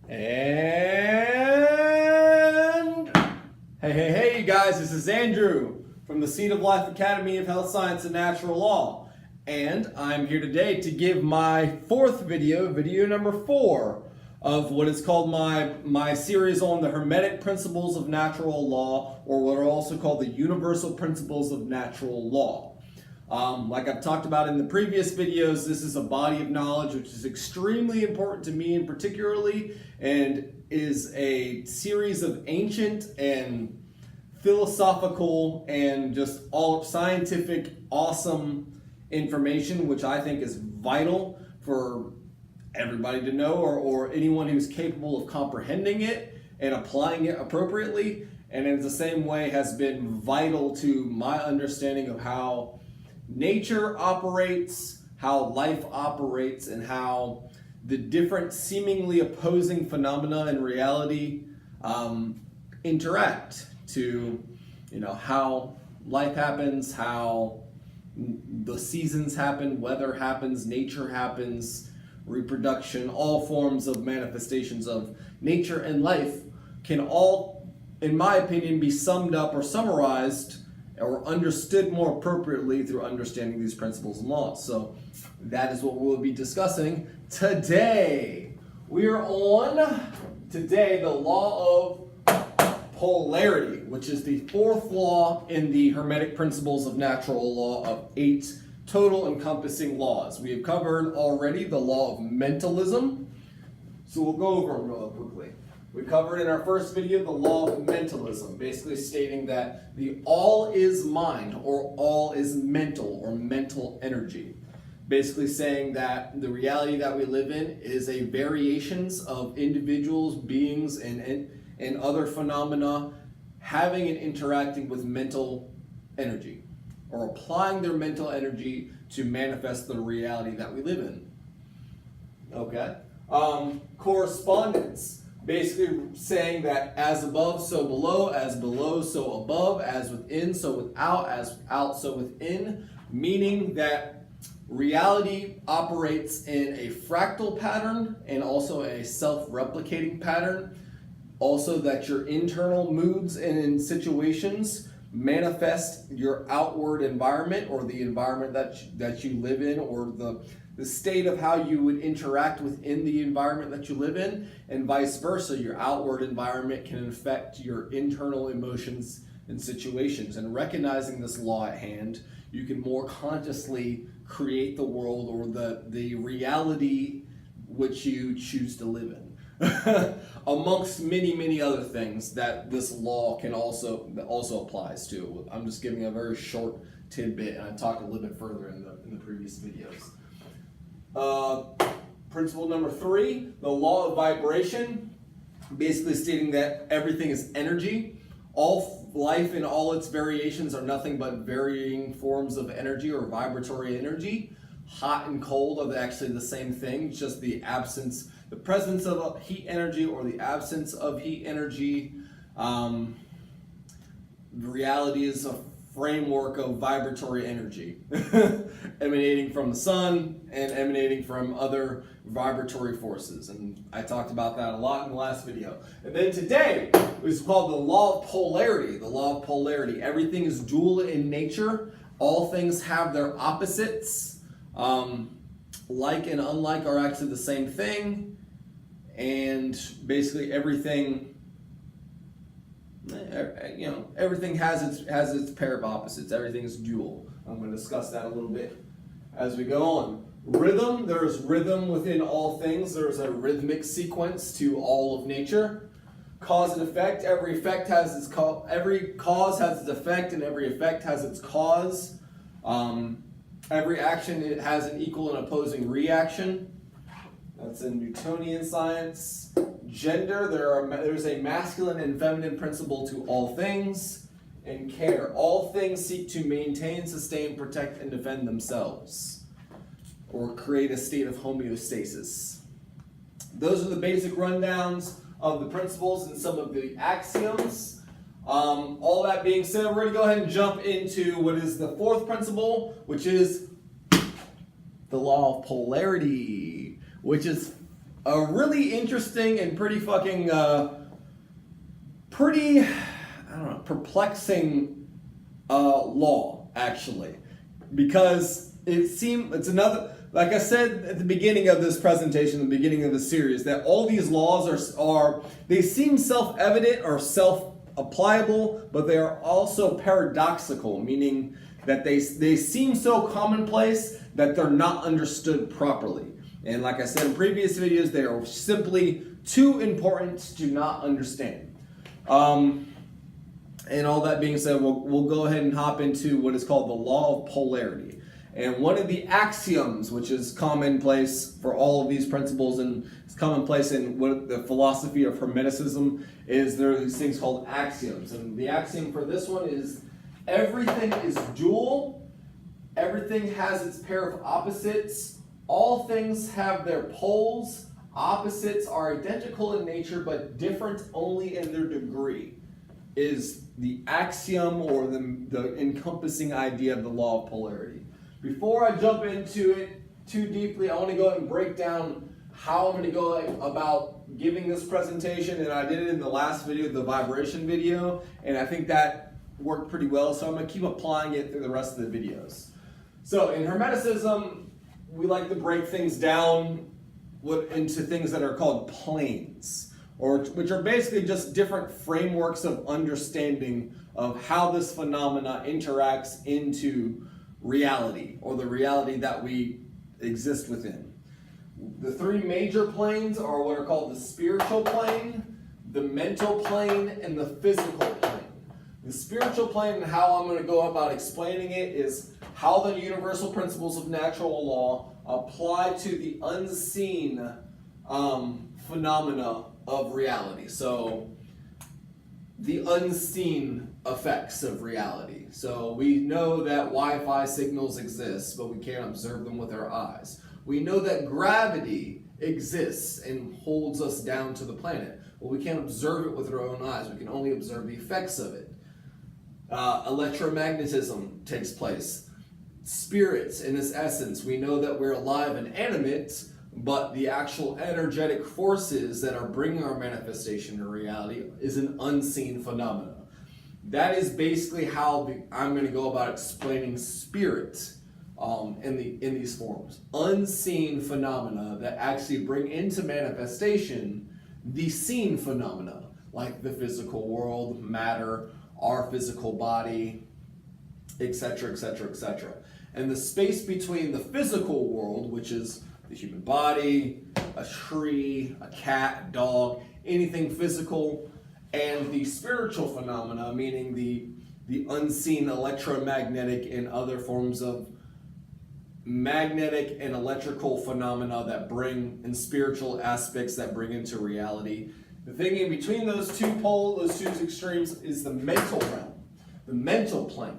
And hey, you guys, this is Andrew from the Seed of Life Academy of Health Science and Natural Law. And I'm here today to give my fourth video number 4 of what is called my series on the Hermetic Principles of Natural Law, or what are also called the Universal Principles of Natural Law. Like I've talked about in the previous videos, this is a body of knowledge which is extremely important to me in particularly, and is a series of ancient and philosophical and just all scientific awesome information which I think is vital for everybody to know, or anyone who's capable of comprehending it and applying it appropriately. And in the same way has been vital to my understanding of how nature operates, how life operates, and how the different seemingly opposing phenomena in reality interact to, how life happens, how the seasons happen, weather happens, nature happens, reproduction, all forms of manifestations of nature and life can all, in my opinion, be summed up or summarized or understood more appropriately through understanding these principles and laws. So that is what we'll be discussing today. We are on today the law of polarity, which is the 4th law in the Hermetic Principles of Natural Law of 8 total encompassing laws. We have covered already the law of mentalism, so we'll go over them real quickly. We covered in our first video the law of mentalism, basically stating that the all is mind, or all is mental, or mental energy. Basically saying that the reality that we live in is a variations of individuals, beings, and other phenomena having and interacting with mental energy, or applying their mental energy to manifest the reality that we live in. Okay? Correspondence. Basically saying that as above, so below, as below, so above, as within, so without, as without, so within, meaning that reality operates in a fractal pattern and also a self-replicating pattern. Also that your internal moods and in situations manifest your outward environment, or the environment that you live in, or the state of how you would interact within the environment that you live in, and vice versa. Your outward environment can affect your internal emotions and situations. And recognizing this law at hand, you can more consciously create the world, or the reality which you choose to live in. Amongst many other things that this law can also applies to. I'm just giving a very short tidbit, and I talked a little bit further in the previous videos. Principle number 3, the law of vibration, basically stating that everything is energy. All life in all its variations are nothing but varying forms of energy, or vibratory energy. Hot and cold are actually the same thing, just the presence of heat energy or the absence of heat energy. The reality is a framework of vibratory energy emanating from the sun and emanating from other vibratory forces, and I talked about that a lot in the last video. And then today is called the law of polarity. The law of polarity. Everything is dual in nature. All things have their opposites. Like and unlike are actually the same thing, and basically everything has its pair of opposites. Everything is dual. I'm going to discuss that a little bit as we go on. Rhythm. There is rhythm within all things. There is a rhythmic sequence to all of nature. Cause and effect. Every effect has its every cause has its effect, and every effect has its cause. Every action, it has an equal and opposing reaction. That's in Newtonian science. Gender, there's a masculine and feminine principle to all things. And care, all things seek to maintain, sustain, protect, and defend themselves, or create a state of homeostasis. Those are the basic rundowns of the principles and some of the axioms. All that being said, we're going to go ahead and jump into what is the 4th principle, which is the law of polarity, which is a really interesting and pretty fucking, perplexing law, actually. Because it's another, like I said at the beginning of this presentation, the beginning of the series, that all these laws they seem self-evident or self-applicable, but they are also paradoxical, meaning that they seem so commonplace that they're not understood properly. And like I said in previous videos, they are simply too important to not understand. And all that being said, we'll go ahead and hop into what is called the law of polarity. And one of the axioms, which is commonplace for all of these principles and it's commonplace in what the philosophy of Hermeticism, is there are these things called axioms. And the axiom for this one is everything is dual, everything has its pair of opposites, all things have their poles, opposites are identical in nature but different only in their degree, is the axiom or the encompassing idea of the law of polarity. Before I jump into it too deeply, I want to go ahead and break down how I'm going to go about giving this presentation, and I did it in the last video, the vibration video, and I think that worked pretty well, so I'm going to keep applying it through the rest of the videos. So in Hermeticism, we like to break things down into things that are called planes, which are basically just different frameworks of understanding of how this phenomena interacts into reality, or the reality that we exist within. The three major planes are what are called the spiritual plane, the mental plane, and the physical plane. The spiritual plane, and how I'm going to go about explaining it, is how the universal principles of natural law apply to the unseen phenomena of reality. So the unseen effects of reality. So we know that Wi-Fi signals exist, but we can't observe them with our eyes. We know that gravity exists and holds us down to the planet, but we can't observe it with our own eyes. We can only observe the effects of it. Electromagnetism takes place. Spirits, in its essence, we know that we're alive and animate, but the actual energetic forces that are bringing our manifestation to reality is an unseen phenomena. That is basically how I'm going to go about explaining spirit in these forms. Unseen phenomena that actually bring into manifestation the seen phenomena, like the physical world, matter, our physical body, etc., etc., etc. And the space between the physical world, which is the human body, a tree, a cat, a dog, anything physical, and the spiritual phenomena, meaning the unseen electromagnetic and other forms of magnetic and electrical phenomena that bring, and spiritual aspects that bring into reality. The thing in between those two extremes is the mental realm, the mental plane,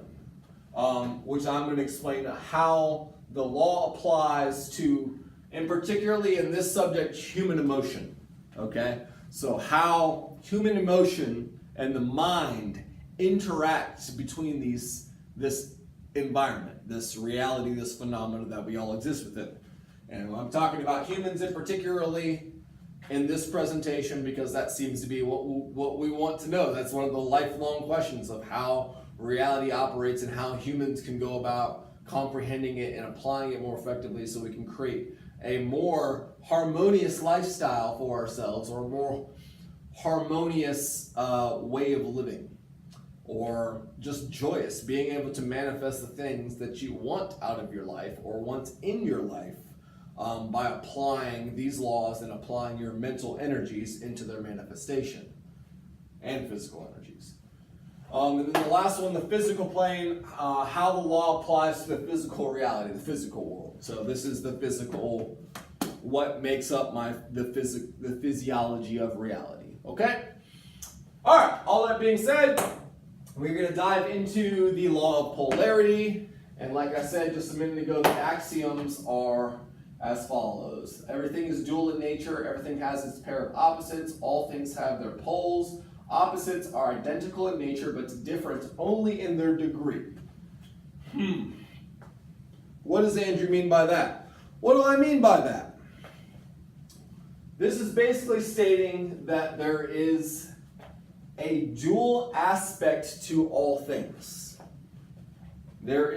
which I'm going to explain how the law applies to, and particularly in this subject, human emotion. Okay? So how human emotion and the mind interacts between this environment, this reality, this phenomena that we all exist within. And I'm talking about humans in particularly in this presentation because that seems to be what we want to know. That's one of the lifelong questions of how reality operates and how humans can go about comprehending it and applying it more effectively so we can create a more harmonious lifestyle for ourselves, or a more harmonious way of living, or just joyous, being able to manifest the things that you want out of your life or want in your life by applying these laws and applying your mental energies into their manifestation, and physical energies. And then the last one, the physical plane, how the law applies to the physical reality, the physical world. So this is the physical, what makes up the physiology of reality. Okay? All right, all that being said, we're going to dive into the law of polarity. And like I said just a minute ago, the axioms are as follows. Everything is dual in nature. Everything has its pair of opposites. All things have their poles. Opposites are identical in nature, but different only in their degree. What does Andrew mean by that? What do I mean by that? This is basically stating that there is a dual aspect to all things. There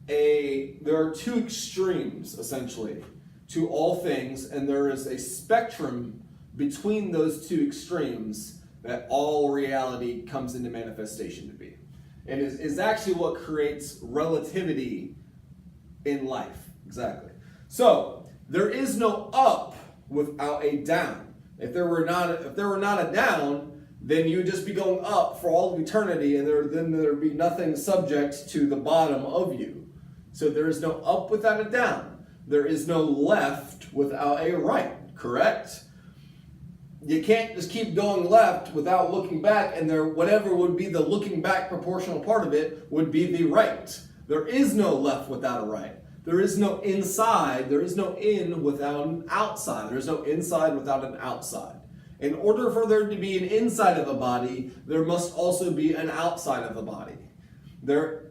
are two extremes, essentially, to all things, and there is a spectrum between those two extremes that all reality comes into manifestation to be. And is actually what creates relativity in life. Exactly. So there is no up without a down. If there were not a down, then you would just be going up for all of eternity, and then there would be nothing subject to the bottom of you. So there is no up without a down. There is no left without a right. Correct? You can't just keep going left without looking back, and whatever would be the looking back proportional part of it would be the right. There is no left without a right. There is no inside. There is no in without an outside. There is no inside without an outside. In order for there to be an inside of a body, there must also be an outside of the body.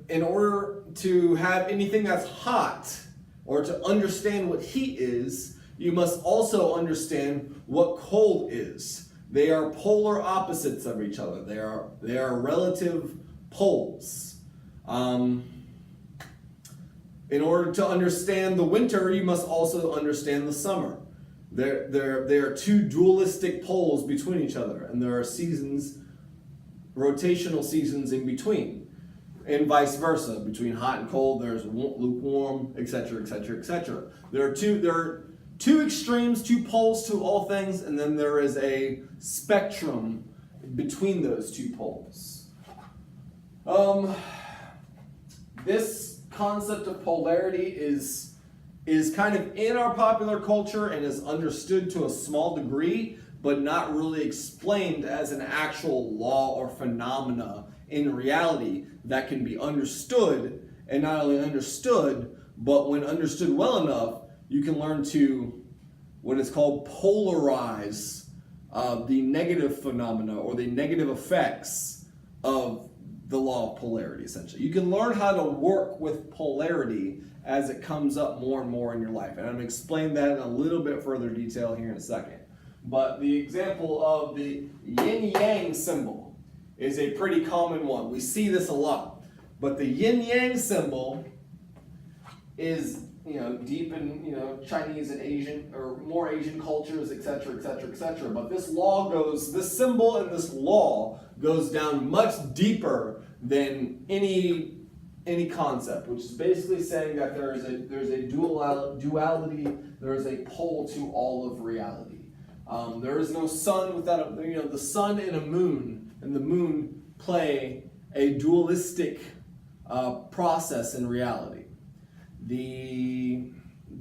In order to have anything that's hot, or to understand what heat is, you must also understand what cold is. They are polar opposites of each other. They are relative poles. In order to understand the winter, you must also understand the summer. There are two dualistic poles between each other, and there are seasons, rotational seasons in between, and vice versa. Between hot and cold, there's lukewarm, etc., etc., etc. There are two extremes, two poles to all things, and then there is a spectrum between those two poles. This concept of polarity is kind of in our popular culture and is understood to a small degree, but not really explained as an actual law or phenomena in reality that can be understood, and not only understood, but when understood well enough, you can learn to what is called polarize the negative phenomena or the negative effects of the law of polarity, essentially. You can learn how to work with polarity as it comes up more and more in your life. And I'm going to explain that in a little bit further detail here in a second. But the example of the yin-yang symbol is a pretty common one. We see this a lot. But the yin-yang symbol is, deep in, Chinese and Asian, or more Asian cultures, etc., etc., etc. But this symbol and this law goes down much deeper than any concept, which is basically saying that there's a duality, there is a pole to all of reality. There is no sun without the sun and the moon play a dualistic process in reality. The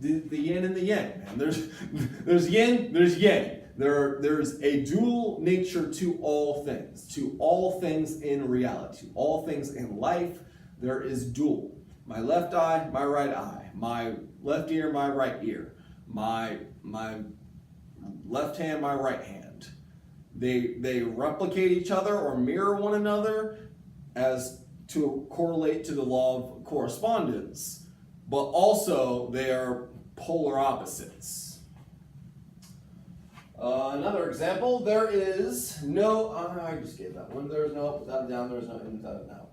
yin and the yang, man. There's yin, there's yang. There's a dual nature to all things in reality, to all things in life. There is dual. My left eye, my right eye, my left ear, my right ear, my left hand, my right hand. They replicate each other or mirror one another as to correlate to the law of correspondence, but also they are polar opposites. Another example, there is no, I just gave that one. There is no up without a down, there is no in without a down.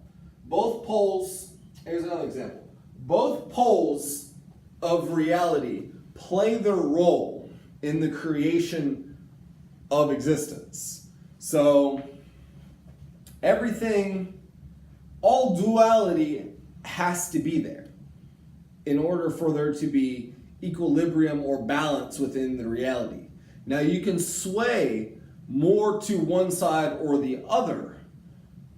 Both poles, here's another example. Both poles of reality play their role in the creation of existence. So, all duality has to be there in order for there to be equilibrium or balance within the reality. Now you can sway more to one side or the other,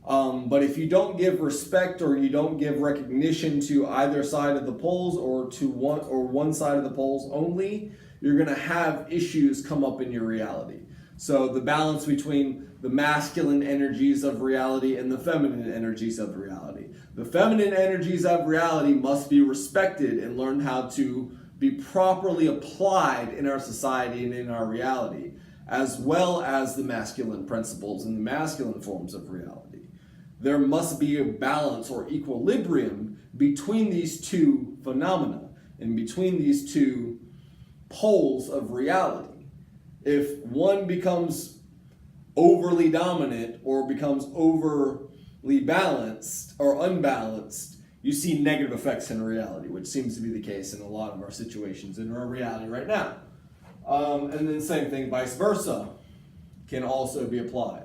but if you don't give respect or you don't give recognition to either side of the poles or to one side of the poles only, you're going to have issues come up in your reality. So the balance between the masculine energies of reality and the feminine energies of reality. The feminine energies of reality must be respected and learned how to be properly applied in our society and in our reality, as well as the masculine principles and the masculine forms of reality. There must be a balance or equilibrium between these two phenomena and between these two poles of reality. if one becomes overly dominant or becomes overly balanced or unbalanced, you see negative effects in reality, which seems to be the case in a lot of our situations in our reality right now. And then same thing, vice versa, can also be applied.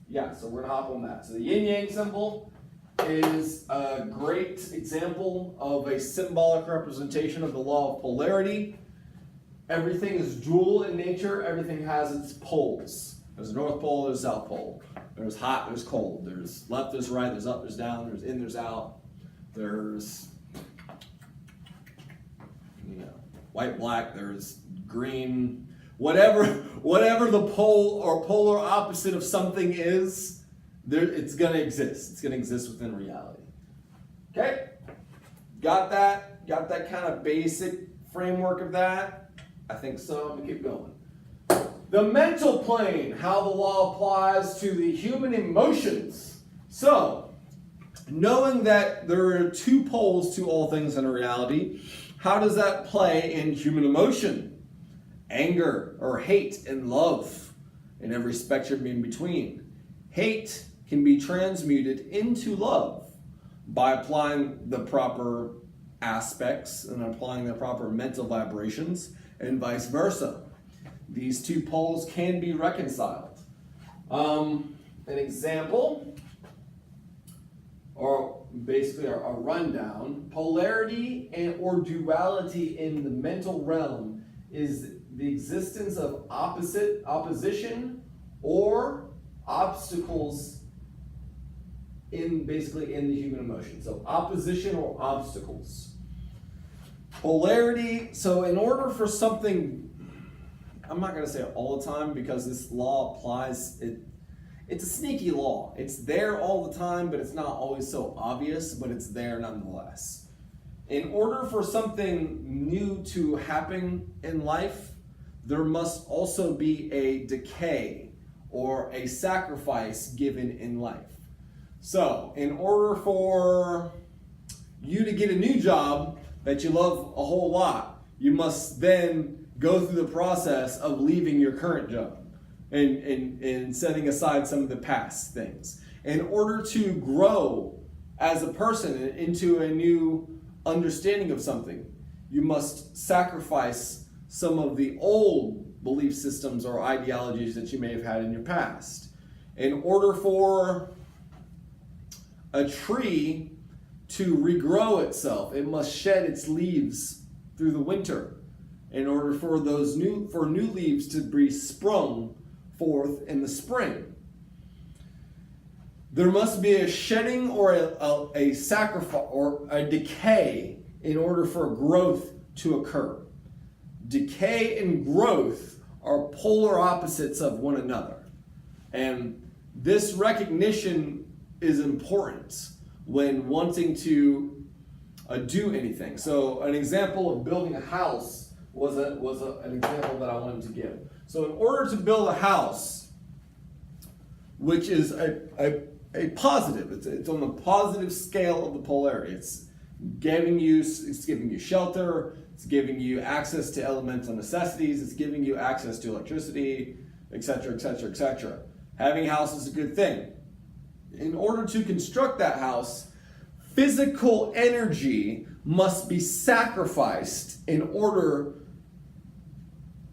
Yeah, so we're going to hop on that. So the yin-yang symbol is a great example of a symbolic representation of the law of polarity. Everything is dual in nature. Everything has its poles. There's a North Pole, there's a South Pole. There's hot, there's cold. There's left, there's right, there's up, there's down, there's in, there's out. There's, white, black, there's green. Whatever the pole or polar opposite of something is, it's going to exist. It's going to exist within reality. Okay? Got that? Got that kind of basic framework of that? I think so. I'm going to keep going. The mental plane, how the law applies to the human emotions. So, knowing that there are two poles to all things in reality, how does that play in human emotion? Anger or hate and love, and every spectrum in between. Hate can be transmuted into love by applying the proper aspects and applying the proper mental vibrations, and vice versa. These two poles can be reconciled. An example, or basically a rundown, polarity or duality in the mental realm is the existence of opposition or obstacles in the human emotion. So opposition or obstacles. Polarity, so in order for something, I'm not going to say it all the time because this law applies, it's a sneaky law. It's there all the time, but it's not always so obvious, but it's there nonetheless. In order for something new to happen in life, there must also be a decay or a sacrifice given in life. So, in order for you to get a new job that you love a whole lot, you must then go through the process of leaving your current job and setting aside some of the past things. In order to grow as a person into a new understanding of something, you must sacrifice some of the old belief systems or ideologies that you may have had in your past. In order for a tree to regrow itself, it must shed its leaves through the winter in order for new leaves to be sprung forth in the spring. There must be a shedding or a sacrifice or a decay in order for growth to occur. Decay and growth are polar opposites of one another. And this recognition is important when wanting to do anything. So an example of building a house was an example that I wanted to give. So in order to build a house, which is a positive, it's on the positive scale of the polarity. It's giving you shelter, it's giving you access to elemental necessities, it's giving you access to electricity, etc., etc., etc. Having a house is a good thing. In order to construct that house, physical energy must be sacrificed in order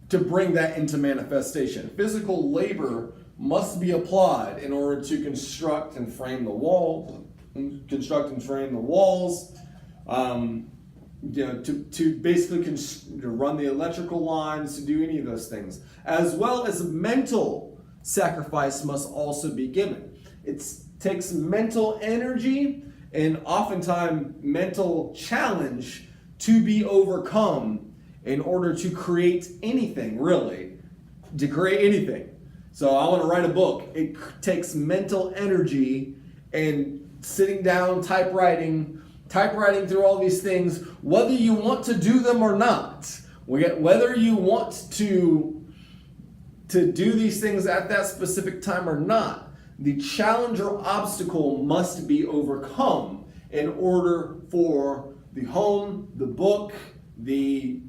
to bring that into manifestation. Physical labor must be applied in order to construct and frame the walls, to basically to run the electrical lines, to do any of those things, as well as mental sacrifice must also be given. It takes mental energy and oftentimes mental challenge to be overcome in order to create anything, really, to create anything. So I want to write a book. It takes mental energy and sitting down, typewriting through all these things, whether you want to do them or not. Whether you want to do these things at that specific time or not, the challenge or obstacle must be overcome in order for the home, the book, the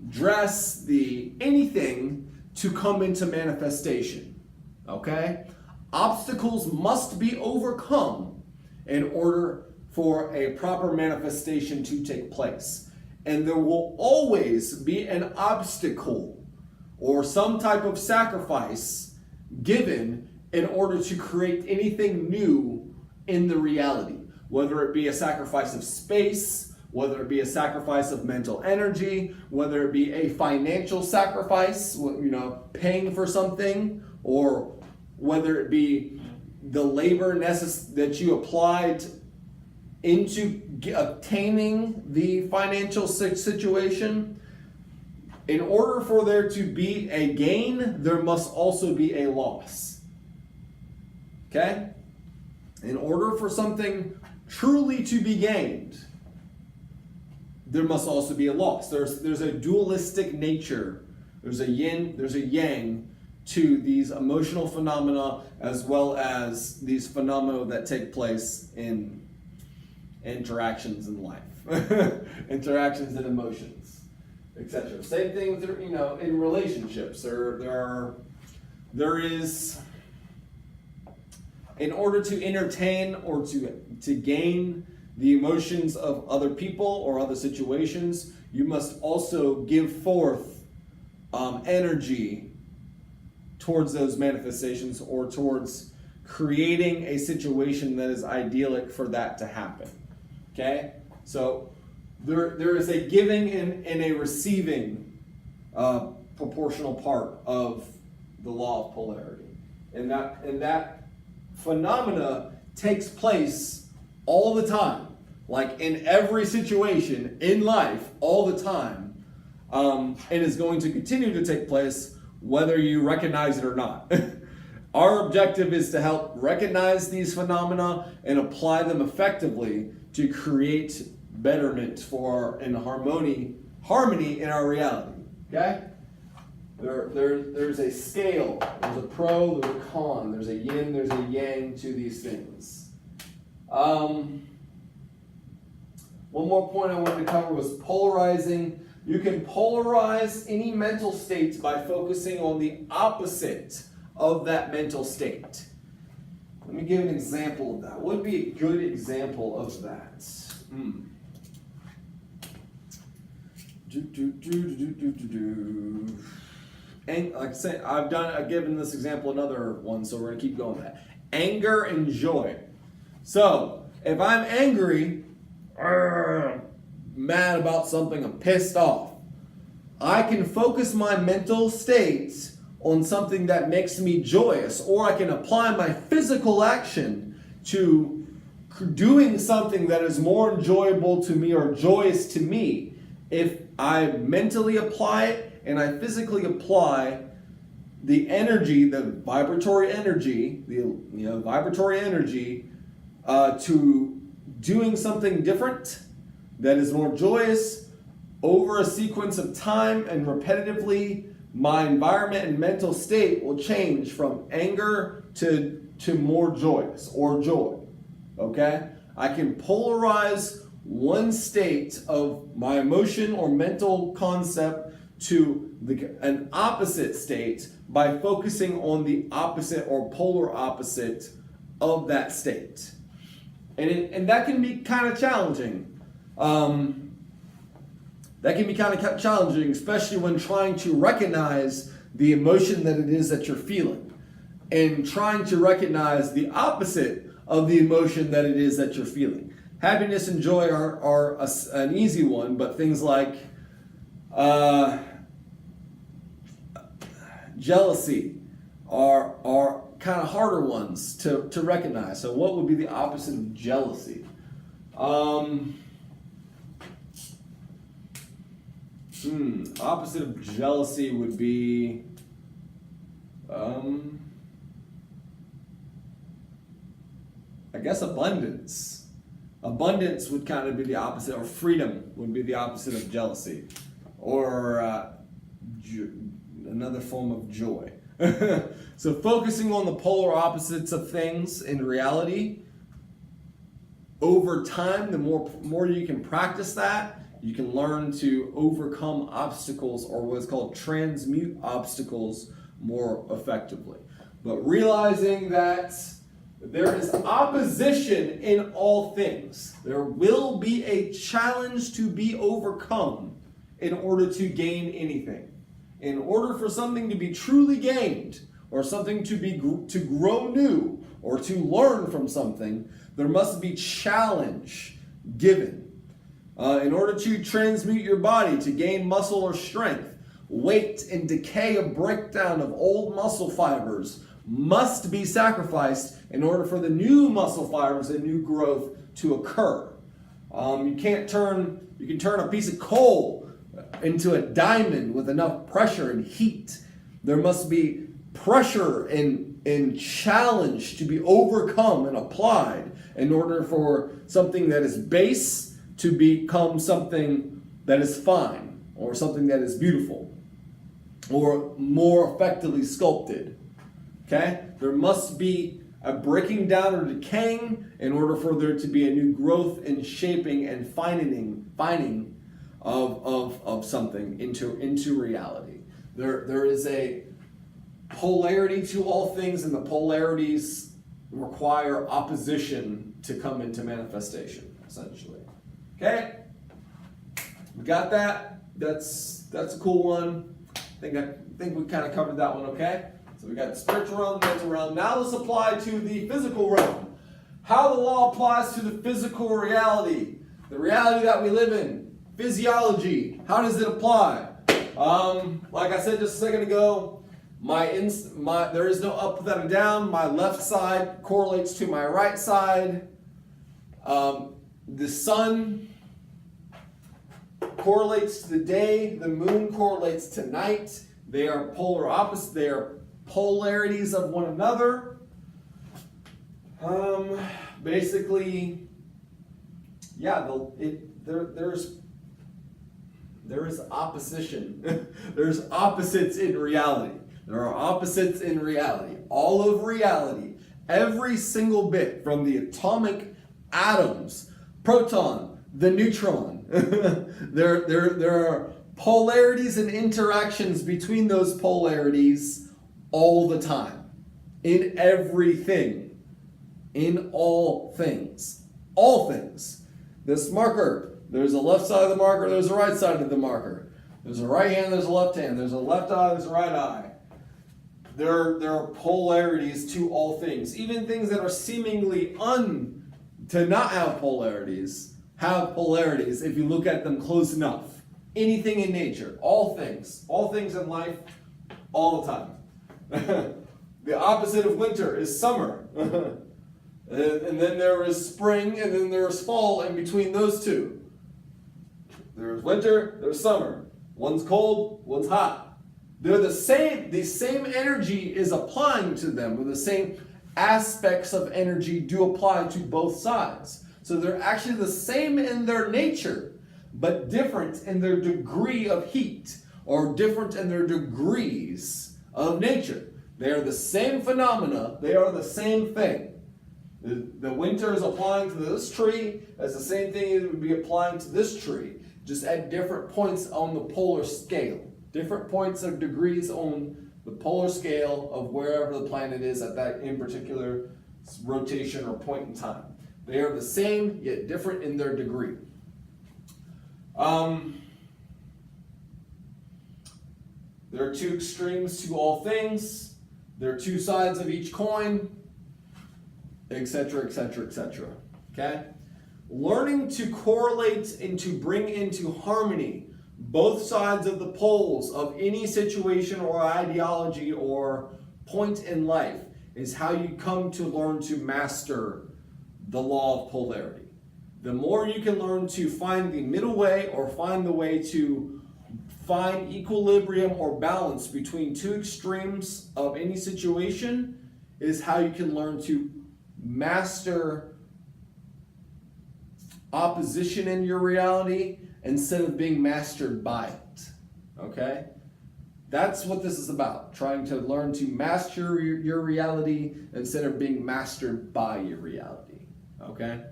dress, anything to come into manifestation. Okay? Obstacles must be overcome in order for a proper manifestation to take place. And there will always be an obstacle or some type of sacrifice given in order to create anything new in the reality. Whether it be a sacrifice of space, whether it be a sacrifice of mental energy, whether it be a financial sacrifice, paying for something, or whether it be the labor that you applied into obtaining the financial situation. In order for there to be a gain, there must also be a loss. Okay? In order for something truly to be gained, there must also be a loss. There's a dualistic nature. There's a yin, there's a yang to these emotional phenomena, as well as these phenomena that take place in interactions in life, interactions and emotions, etc. Same thing with, in relationships. There is, in order to entertain or to gain the emotions of other people or other situations, you must also give forth energy towards those manifestations or towards creating a situation that is idyllic for that to happen. Okay? So there is a giving and a receiving proportional part of the law of polarity. And that phenomena takes place all the time. Like in every situation in life, all the time. And is going to continue to take place whether you recognize it or not. Our objective is to help recognize these phenomena and apply them effectively to create betterment and harmony in our reality. Okay? There's a scale, there's a pro, there's a con, there's a yin, there's a yang to these things. One more point I wanted to cover was polarizing. You can polarize any mental state by focusing on the opposite of that mental state. Let me give an example of that. What would be a good example of that? And like I said, I've given this example another one, so we're gonna keep going with that. Anger and joy. So if I'm angry, mad about something, I'm pissed off, I can focus my mental states on something that makes me joyous, or I can apply my physical action to doing something that is more enjoyable to me or joyous to me. If I mentally apply it and I physically apply the energy, the vibratory energy, to doing something different that is more joyous over a sequence of time and repetitively, my environment and mental state will change from anger to more joyous or joy. Okay? I can polarize one state of my emotion or mental concept to an opposite state by focusing on the opposite or polar opposite of that state. And that can be kind of challenging. Especially when trying to recognize the emotion that it is that you're feeling and trying to recognize the opposite of the emotion that it is that you're feeling. Happiness and joy are an easy one, but things like jealousy are kind of harder ones to recognize. So what would be the opposite of jealousy? Opposite of jealousy would be I guess abundance. Abundance would kind of be the opposite, or freedom would be the opposite of jealousy, or another form of joy. So focusing on the polar opposites of things in reality, over time, the more you can practice that, You can learn to overcome obstacles, or what's called transmute obstacles, more effectively. But realizing that there is opposition in all things. There will be a challenge to be overcome in order to gain anything. In order for something to be truly gained, or something to grow new, or to learn from something, there must be challenge given. In order to transmute your body, to gain muscle or strength, weight and decay of breakdown of old muscle fibers must be sacrificed in order for the new muscle fibers and new growth to occur. You can turn a piece of coal into a diamond with enough pressure and heat. There must be pressure and challenge to be overcome and applied in order for something that is base to become something that is fine, or something that is beautiful, or more effectively sculpted. Okay? There must be a breaking down or decaying in order for there to be a new growth and shaping and finding of something into reality. There is a polarity to all things, and the polarities require opposition to come into manifestation, essentially. Okay? We got that? That's a cool one. I think we kind of covered that one, okay? So we got the spiritual realm, the mental realm. Now let's apply to the physical realm. How the law applies to the physical reality. The reality that we live in. Physiology. How does it apply? Like I said just a second ago, there is no up without a down. My left side correlates to my right side. The sun correlates to the day. The moon correlates to night. They are polar opposites. They are polarities of one another. Basically, yeah, there is opposition. There's opposites in reality. There are opposites in reality. All of reality, every single bit, from the atomic atoms, proton, the neutron. there are polarities and interactions between those polarities all the time. In everything. In all things. All things. This marker, there's a left side of the marker, there's a right side of the marker. There's a right hand, there's a left hand, there's a left eye, there's a right eye. There are polarities to all things. Even things that are seemingly to not have polarities if you look at them close enough. Anything in nature, all things in life, all the time. The opposite of winter is summer. And then there is spring, and then there's fall in between those two. There's winter, there's summer. One's cold, one's hot. They're the same energy is applying to them, or the same aspects of energy do apply to both sides. So they're actually the same in their nature, but different in their degree of heat, or different in their degrees of nature. They are the same phenomena, they are the same thing. The winter is applying to this tree as the same thing it would be applying to this tree, just at different points on the polar scale. Different points of degrees on the polar scale of wherever the planet is at that in particular rotation or point in time. They are the same, yet different in their degree. There are two extremes to all things. There are two sides of each coin, etc., etc., etc. Okay? Learning to correlate and to bring into harmony both sides of the poles of any situation or ideology or point in life is how you come to learn to master the law of polarity. The more you can learn to find the middle way, or find the way to find equilibrium or balance between two extremes of any situation, is how you can learn to master opposition in your reality instead of being mastered by it. Okay? That's what this is about. Trying to learn to master your reality instead of being mastered by your reality. Okay?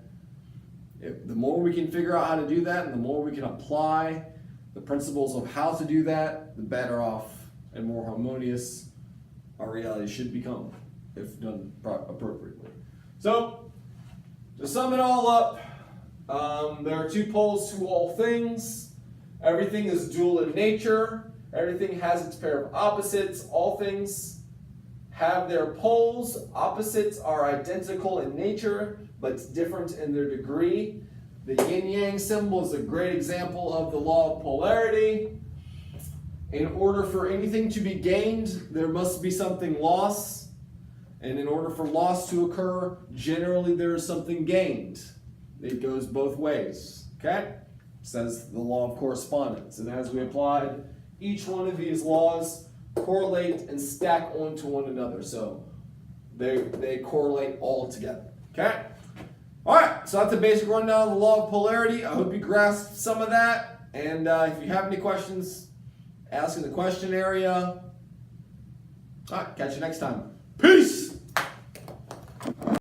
The more we can figure out how to do that, and the more we can apply the principles of how to do that, the better off and more harmonious our reality should become if done appropriately. So, to sum it all up, there are two poles to all things. Everything is dual in nature. Everything has its pair of opposites. All things have their poles. Opposites are identical in nature, but different in their degree. The yin-yang symbol is a great example of the law of polarity. In order for anything to be gained, there must be something lost. And in order for loss to occur, generally there is something gained. It goes both ways. Okay? Says the law of correspondence. And as we applied, each one of these laws correlate and stack onto one another. So they correlate all together. Okay? Alright, so that's a basic rundown of the law of polarity. I hope you grasped some of that. And if you have any questions, ask in the question area. Alright, catch you next time. Peace!